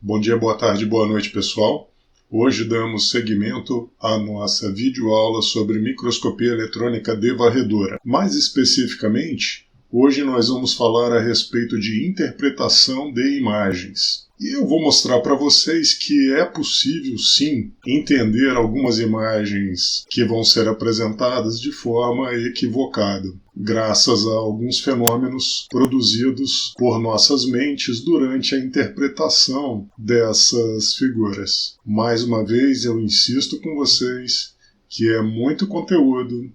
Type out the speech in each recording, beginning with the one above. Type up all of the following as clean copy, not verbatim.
Bom dia, boa tarde, boa noite, pessoal. Hoje damos seguimento à nossa videoaula sobre microscopia eletrônica de varredura. Mais especificamente, hoje nós vamos falar a respeito de interpretação de imagens. E eu vou mostrar para vocês que é possível, sim, entender algumas imagens que vão ser apresentadas de forma equivocada, graças a alguns fenômenos produzidos por nossas mentes durante a interpretação dessas figuras. Mais uma vez, eu insisto com vocês que é muito conteúdo.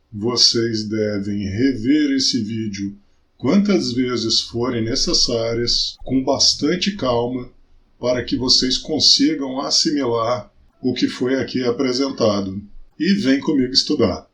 Vocês devem rever esse vídeo quantas vezes forem necessárias, com bastante calma, para que vocês consigam assimilar o que foi aqui apresentado. E vem comigo estudar.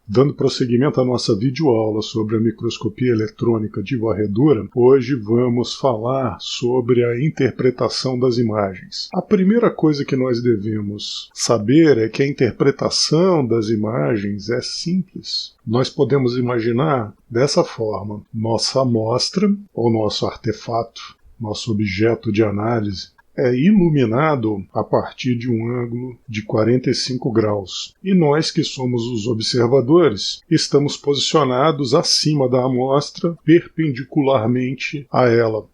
Dando prosseguimento à nossa videoaula sobre a microscopia eletrônica de varredura, hoje vamos falar sobre a interpretação das imagens. A primeira coisa que nós devemos saber é que a interpretação das imagens é simples. Nós podemos imaginar dessa forma: nossa amostra, ou nosso artefato, nosso objeto de análise, é iluminado a partir de um ângulo de 45 graus. E nós, que somos os observadores, estamos posicionados acima da amostra, perpendicularmente a ela.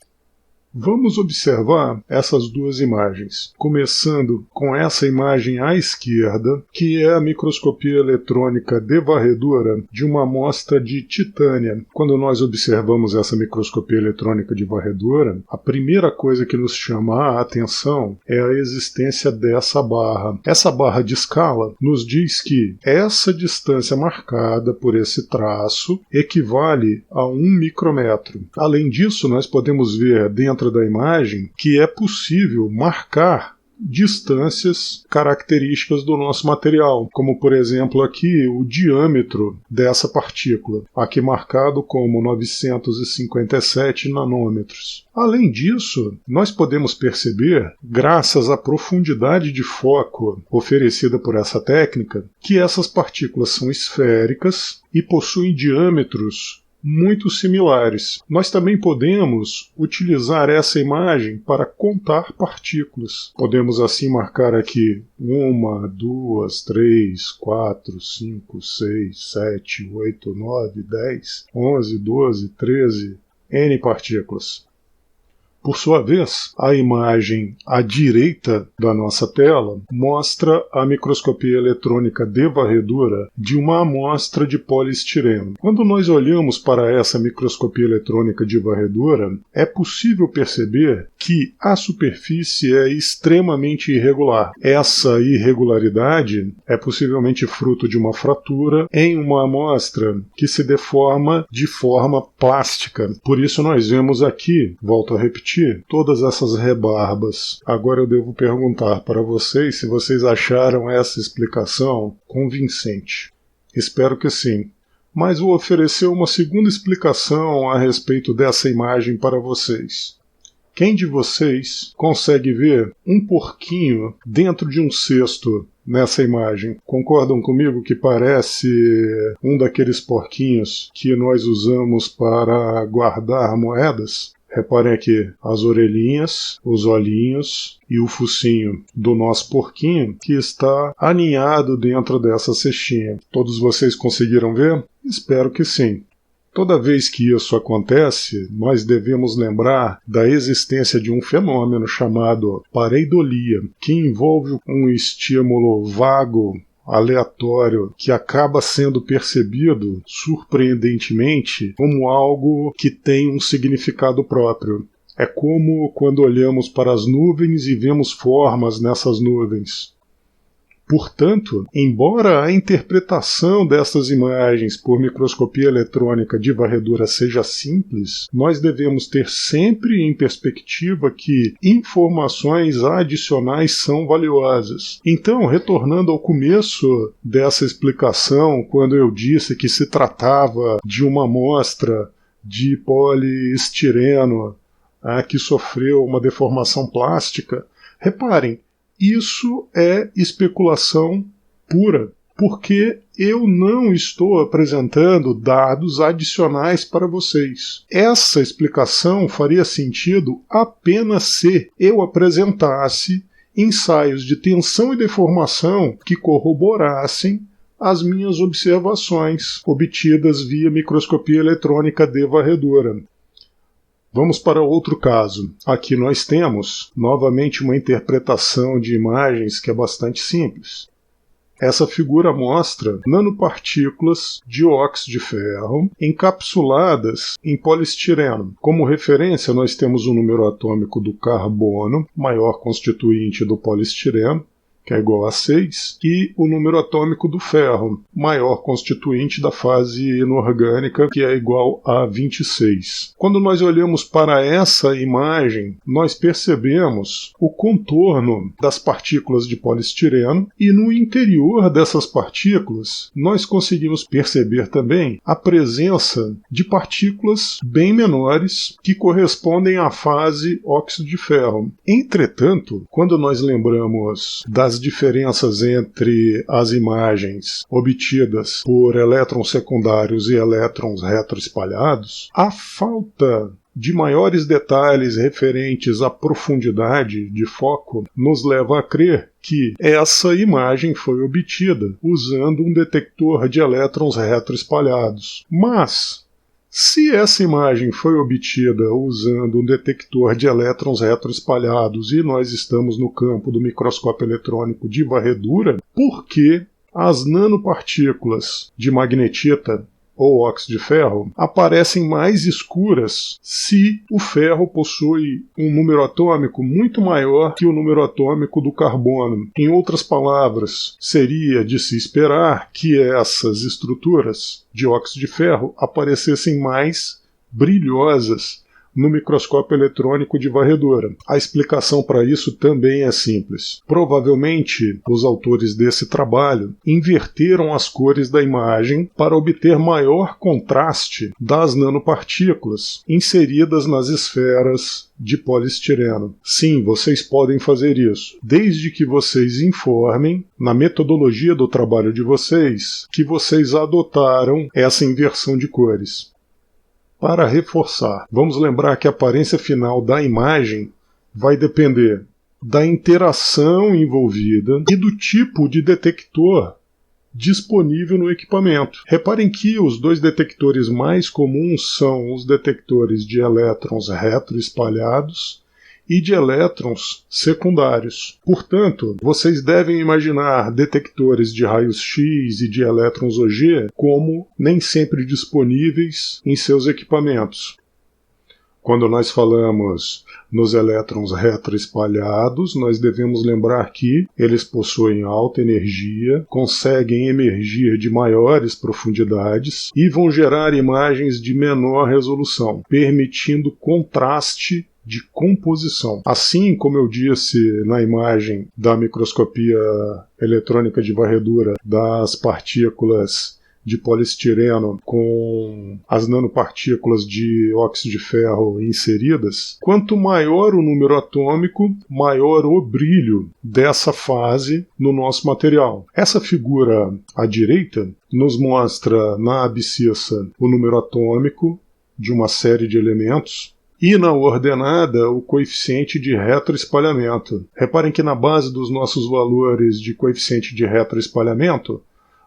Vamos observar essas duas imagens, começando com essa imagem à esquerda, que é a microscopia eletrônica de varredura de uma amostra de titânia. Quando nós observamos essa microscopia eletrônica de varredura, a primeira coisa que nos chama a atenção é a existência dessa barra. Essa barra de escala nos diz que essa distância marcada por esse traço equivale a 1 micrômetro. Além disso, nós podemos ver dentro da imagem que é possível marcar distâncias características do nosso material, como por exemplo aqui o diâmetro dessa partícula, aqui marcado como 957 nanômetros. Além disso, nós podemos perceber, graças à profundidade de foco oferecida por essa técnica, que essas partículas são esféricas e possuem diâmetros muito similares. Nós também podemos utilizar essa imagem para contar partículas. Podemos assim marcar aqui 1, 2, 3, 4, 5, 6, 7, 8, 9, 10, 11, 12, 13, N partículas. Por sua vez, a imagem à direita da nossa tela mostra a microscopia eletrônica de varredura de uma amostra de poliestireno. Quando nós olhamos para essa microscopia eletrônica de varredura, é possível perceber que a superfície é extremamente irregular. Essa irregularidade é possivelmente fruto de uma fratura em uma amostra que se deforma de forma plástica. Por isso nós vemos aqui, volto a repetir, todas essas rebarbas. Agora eu devo perguntar para vocês se vocês acharam essa explicação convincente. Espero que sim. Mas vou oferecer uma segunda explicação a respeito dessa imagem para vocês. Quem de vocês consegue ver um porquinho dentro de um cesto nessa imagem? Concordam comigo que parece um daqueles porquinhos que nós usamos para guardar moedas? Reparem aqui as orelhinhas, os olhinhos e o focinho do nosso porquinho que está aninhado dentro dessa cestinha. Todos vocês conseguiram ver? Espero que sim. Toda vez que isso acontece, nós devemos lembrar da existência de um fenômeno chamado pareidolia, que envolve um estímulo vago, aleatório, que acaba sendo percebido, surpreendentemente, como algo que tem um significado próprio. É como quando olhamos para as nuvens e vemos formas nessas nuvens. Portanto, embora a interpretação dessas imagens por microscopia eletrônica de varredura seja simples, nós devemos ter sempre em perspectiva que informações adicionais são valiosas. Então, retornando ao começo dessa explicação, quando eu disse que se tratava de uma amostra de poliestireno que sofreu uma deformação plástica, reparem, isso é especulação pura, porque eu não estou apresentando dados adicionais para vocês. Essa explicação faria sentido apenas se eu apresentasse ensaios de tensão e deformação que corroborassem as minhas observações obtidas via microscopia eletrônica de varredura. Vamos para outro caso. Aqui nós temos, novamente, uma interpretação de imagens que é bastante simples. Essa figura mostra nanopartículas de óxido de ferro encapsuladas em polistireno. Como referência, nós temos o número atômico do carbono, maior constituinte do polistireno, que é igual a 6, e o número atômico do ferro, maior constituinte da fase inorgânica, que é igual a 26. Quando nós olhamos para essa imagem, nós percebemos o contorno das partículas de polistireno e no interior dessas partículas nós conseguimos perceber também a presença de partículas bem menores que correspondem à fase óxido de ferro. Entretanto, quando nós lembramos das diferenças entre as imagens obtidas por elétrons secundários e elétrons retroespalhados, a falta de maiores detalhes referentes à profundidade de foco nos leva a crer que essa imagem foi obtida usando um detector de elétrons retroespalhados. Mas se essa imagem foi obtida usando um detector de elétrons retroespalhados e nós estamos no campo do microscópio eletrônico de varredura, por que as nanopartículas de magnetita ou óxido de ferro aparecem mais escuras se o ferro possui um número atômico muito maior que o número atômico do carbono? Em outras palavras, seria de se esperar que essas estruturas de óxido de ferro aparecessem mais brilhosas no microscópio eletrônico de varredura. A explicação para isso também é simples. Provavelmente, os autores desse trabalho inverteram as cores da imagem para obter maior contraste das nanopartículas inseridas nas esferas de polistireno. Sim, vocês podem fazer isso, desde que vocês informem, na metodologia do trabalho de vocês, que vocês adotaram essa inversão de cores. Para reforçar, vamos lembrar que a aparência final da imagem vai depender da interação envolvida e do tipo de detector disponível no equipamento. Reparem que os dois detectores mais comuns são os detectores de elétrons retroespalhados e de elétrons secundários. Portanto, vocês devem imaginar detectores de raios-x e de elétrons OG como nem sempre disponíveis em seus equipamentos. Quando nós falamos nos elétrons retroespalhados, nós devemos lembrar que eles possuem alta energia, conseguem emergir de maiores profundidades e vão gerar imagens de menor resolução, permitindo contraste de composição. Assim como eu disse na imagem da microscopia eletrônica de varredura das partículas de polistireno com as nanopartículas de óxido de ferro inseridas, quanto maior o número atômico, maior o brilho dessa fase no nosso material. Essa figura à direita nos mostra na abscissa o número atômico de uma série de elementos e na ordenada o coeficiente de retroespalhamento. Reparem que na base dos nossos valores de coeficiente de retroespalhamento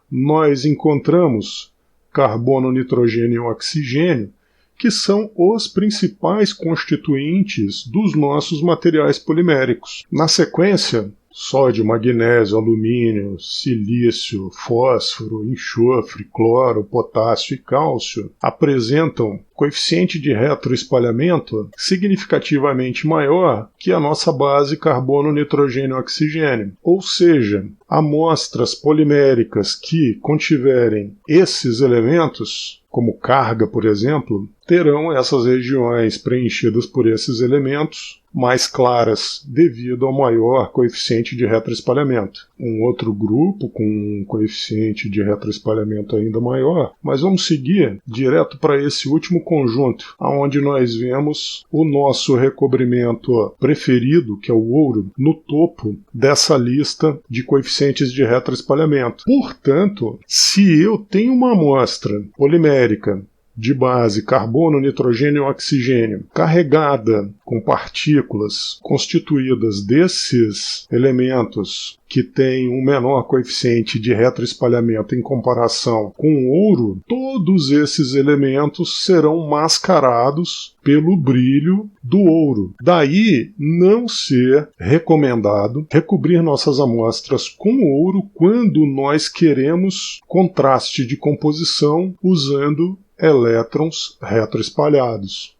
nós encontramos carbono, nitrogênio e oxigênio, que são os principais constituintes dos nossos materiais poliméricos. Na sequência, sódio, magnésio, alumínio, silício, fósforo, enxofre, cloro, potássio e cálcio apresentam coeficiente de retroespalhamento significativamente maior que a nossa base carbono, nitrogênio e oxigênio. Ou seja, amostras poliméricas que contiverem esses elementos, como carga, por exemplo, terão essas regiões preenchidas por esses elementos mais claras devido ao maior coeficiente de retroespalhamento. Um outro grupo com um coeficiente de retroespalhamento ainda maior, mas vamos seguir direto para esse último conjunto, onde nós vemos o nosso recobrimento preferido, que é o ouro, no topo dessa lista de coeficientes de retroespalhamento. Portanto, se eu tenho uma amostra polimérica de base carbono, nitrogênio e oxigênio, carregada com partículas constituídas desses elementos que têm um menor coeficiente de retroespalhamento em comparação com o ouro, todos esses elementos serão mascarados pelo brilho do ouro. Daí não ser recomendado recobrir nossas amostras com ouro quando nós queremos contraste de composição usando elétrons retroespalhados.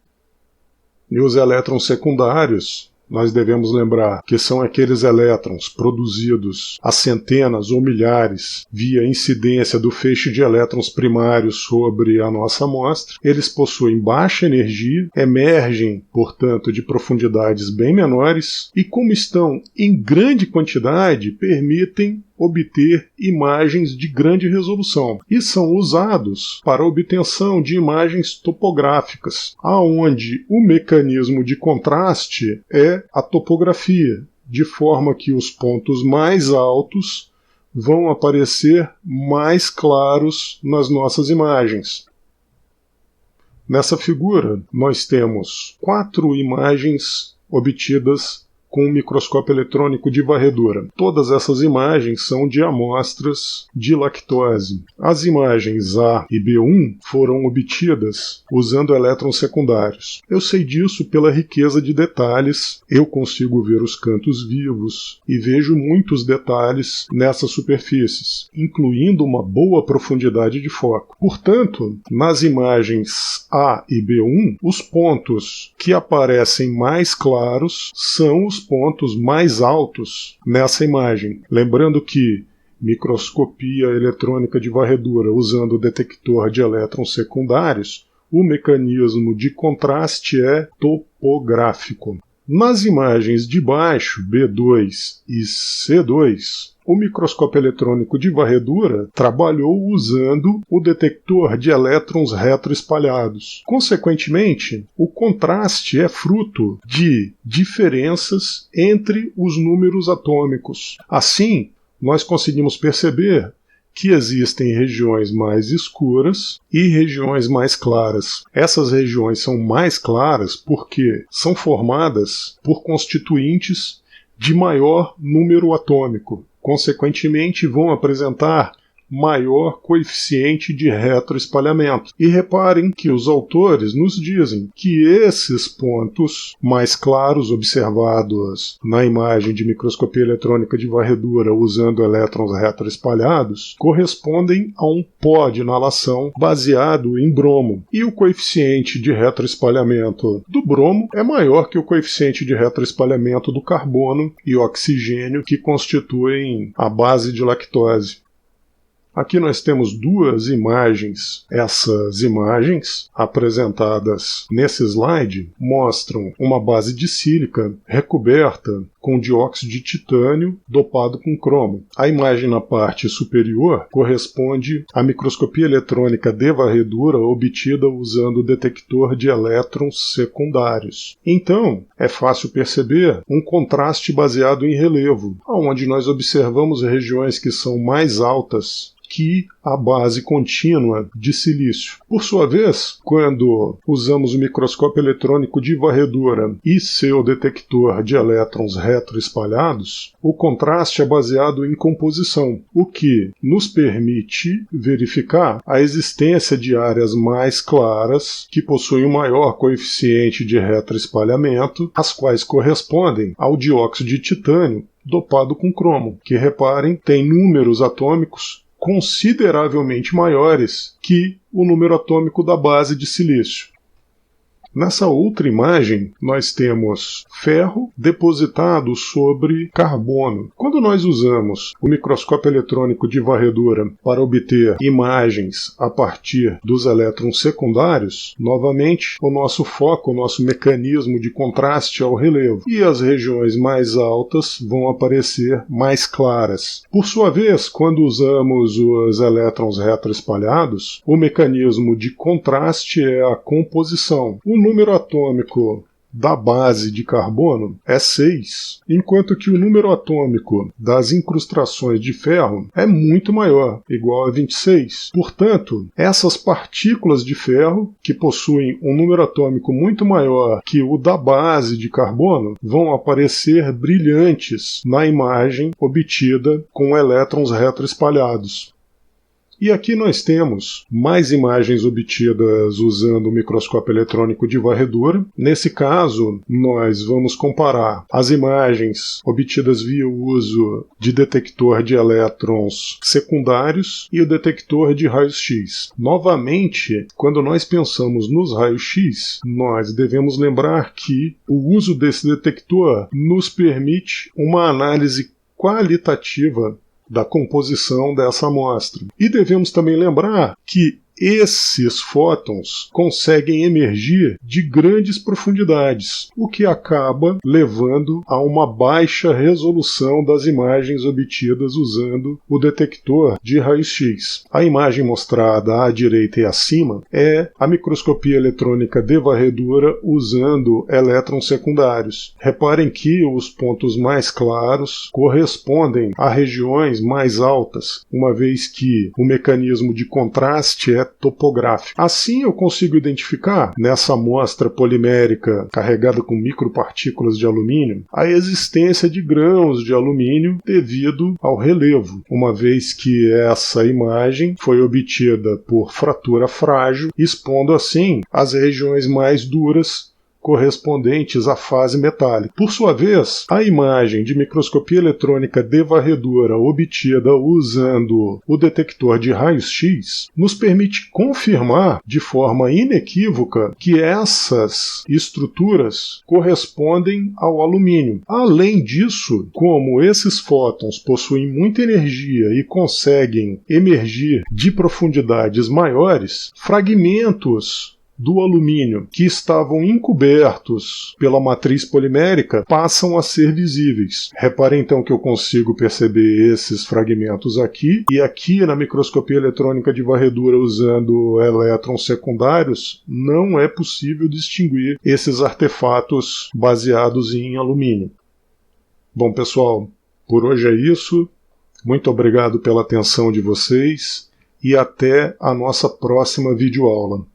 E os elétrons secundários, nós devemos lembrar que são aqueles elétrons produzidos a centenas ou milhares via incidência do feixe de elétrons primários sobre a nossa amostra. Eles possuem baixa energia, emergem, portanto, de profundidades bem menores e, como estão em grande quantidade, permitem obter imagens de grande resolução e são usados para a obtenção de imagens topográficas, aonde o mecanismo de contraste é a topografia, de forma que os pontos mais altos vão aparecer mais claros nas nossas imagens. Nessa figura, nós temos 4 imagens obtidas com um microscópio eletrônico de varredura. Todas essas imagens são de amostras de lactose. As imagens A e B1 foram obtidas usando elétrons secundários. Eu sei disso pela riqueza de detalhes. Eu consigo ver os cantos vivos e vejo muitos detalhes nessas superfícies, incluindo uma boa profundidade de foco. Portanto, nas imagens A e B1, os pontos que aparecem mais claros são os pontos mais altos nessa imagem. Lembrando que microscopia eletrônica de varredura usando o detector de elétrons secundários, o mecanismo de contraste é topográfico. Nas imagens de baixo, B2 e C2, o microscópio eletrônico de varredura trabalhou usando o detector de elétrons retroespalhados. Consequentemente, o contraste é fruto de diferenças entre os números atômicos. Assim, nós conseguimos perceber que existem regiões mais escuras e regiões mais claras. Essas regiões são mais claras porque são formadas por constituintes de maior número atômico. Consequentemente, vão apresentar maior coeficiente de retroespalhamento. E reparem que os autores nos dizem que esses pontos mais claros observados na imagem de microscopia eletrônica de varredura usando elétrons retroespalhados correspondem a um pó de inalação baseado em bromo. E o coeficiente de retroespalhamento do bromo é maior que o coeficiente de retroespalhamento do carbono e oxigênio que constituem a base de lactose. Aqui nós temos 2 imagens. Essas imagens, apresentadas nesse slide, mostram uma base de sílica recoberta com dióxido de titânio dopado com cromo. A imagem na parte superior corresponde à microscopia eletrônica de varredura obtida usando o detector de elétrons secundários. Então, é fácil perceber um contraste baseado em relevo, onde nós observamos regiões que são mais altas que a base contínua de silício. Por sua vez, quando usamos o microscópio eletrônico de varredura e seu detector de elétrons retroespalhados, o contraste é baseado em composição, o que nos permite verificar a existência de áreas mais claras que possuem um maior coeficiente de retroespalhamento, as quais correspondem ao dióxido de titânio dopado com cromo, que, reparem, tem números atômicos consideravelmente maiores que o número atômico da base de silício. Nessa outra imagem, nós temos ferro depositado sobre carbono. Quando nós usamos o microscópio eletrônico de varredura para obter imagens a partir dos elétrons secundários, novamente, o nosso foco, o nosso mecanismo de contraste ao relevo, e as regiões mais altas vão aparecer mais claras. Por sua vez, quando usamos os elétrons retroespalhados, o mecanismo de contraste é a composição. O número atômico da base de carbono é 6, enquanto que o número atômico das incrustações de ferro é muito maior, igual a 26. Portanto, essas partículas de ferro, que possuem um número atômico muito maior que o da base de carbono, vão aparecer brilhantes na imagem obtida com elétrons retroespalhados. E aqui nós temos mais imagens obtidas usando o microscópio eletrônico de varredura. Nesse caso, nós vamos comparar as imagens obtidas via o uso de detector de elétrons secundários e o detector de raios-x. Novamente, quando nós pensamos nos raios-x, nós devemos lembrar que o uso desse detector nos permite uma análise qualitativa da composição dessa amostra. E devemos também lembrar que esses fótons conseguem emergir de grandes profundidades, o que acaba levando a uma baixa resolução das imagens obtidas usando o detector de raio-x. A imagem mostrada à direita e acima é a microscopia eletrônica de varredura usando elétrons secundários. Reparem que os pontos mais claros correspondem a regiões mais altas, uma vez que o mecanismo de contraste é topográfico. Assim eu consigo identificar, nessa amostra polimérica carregada com micropartículas de alumínio, a existência de grãos de alumínio devido ao relevo, uma vez que essa imagem foi obtida por fratura frágil, expondo assim as regiões mais duras correspondentes à fase metálica. Por sua vez, a imagem de microscopia eletrônica de varredura obtida usando o detector de raios-x nos permite confirmar de forma inequívoca que essas estruturas correspondem ao alumínio. Além disso, como esses fótons possuem muita energia e conseguem emergir de profundidades maiores, fragmentos do alumínio que estavam encobertos pela matriz polimérica passam a ser visíveis. Reparem então que eu consigo perceber esses fragmentos aqui, e aqui na microscopia eletrônica de varredura usando elétrons secundários não é possível distinguir esses artefatos baseados em alumínio. Bom, pessoal, por hoje é isso. Muito obrigado pela atenção de vocês e até a nossa próxima videoaula.